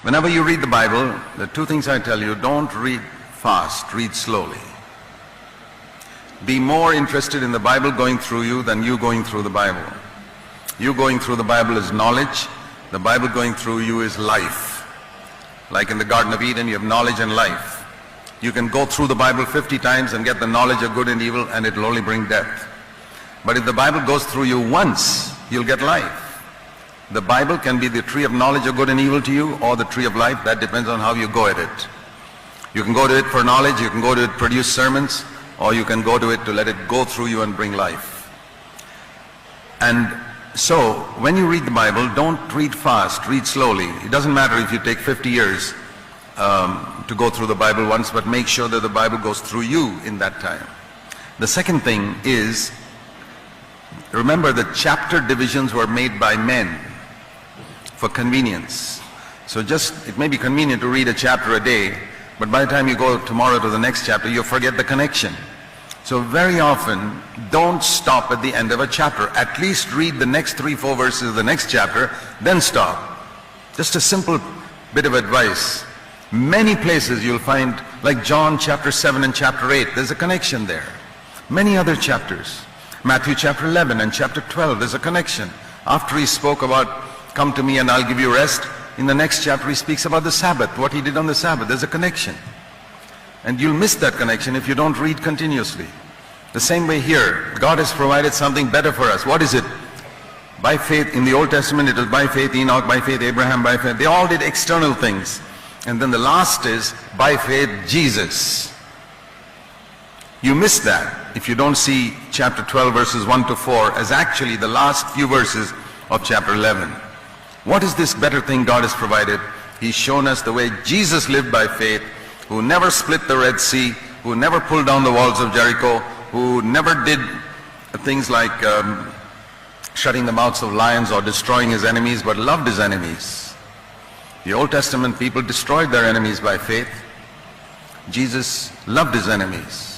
Whenever you read the Bible, the two things I tell you: don't read fast, read slowly. Be more interested in the Bible going through you than you going through the Bible. You going through the Bible is knowledge. The Bible going through you is life. Like in the Garden of Eden, you have knowledge and life. You can go through the Bible 50 times and get the knowledge of good and evil, and it will only bring death. But if the Bible goes through you once, you'll get life. The Bible can be the tree of knowledge of good and evil to you, or the tree of life. That depends on how you go at it. You can go to it for knowledge, you can go to it to produce sermons, or you can go to it to let it go through you and bring life. And so, when you read the Bible, don't read fast, read slowly. It doesn't matter if you take 50 years to go through the Bible once, but make sure that the Bible goes through you in that time. The second thing is, remember that chapter divisions were made by men for convenience. So it may be convenient to read a chapter a day, but by the time you go tomorrow to the next chapter, you forget the connection. So very often, don't stop at the end of a chapter. At least read the next 3-4 verses of the next chapter, then stop. Just a simple bit of advice. Many places you'll find, like John chapter 7 and chapter 8, there's a connection there. Many other chapters. Matthew chapter 11 and chapter 12, there's a connection. After he spoke about, come to me and I'll give you rest, in the next chapter he speaks about the Sabbath, what he did on the Sabbath. There's a connection. And you'll miss that connection if you don't read continuously. The same way here, God has provided something better for us. What is it? By faith, in the Old Testament it was by faith Enoch, by faith Abraham, by faith. They all did external things. And then the last is by faith Jesus. You miss that if you don't see chapter 12 verses 1 to 4 as actually the last few verses of chapter 11. What is this better thing God has provided? He's shown us the way Jesus lived by faith, who never split the Red Sea, who never pulled down the walls of Jericho, who never did things like shutting the mouths of lions or destroying his enemies, but loved his enemies. The Old Testament people destroyed their enemies by faith. Jesus loved his enemies.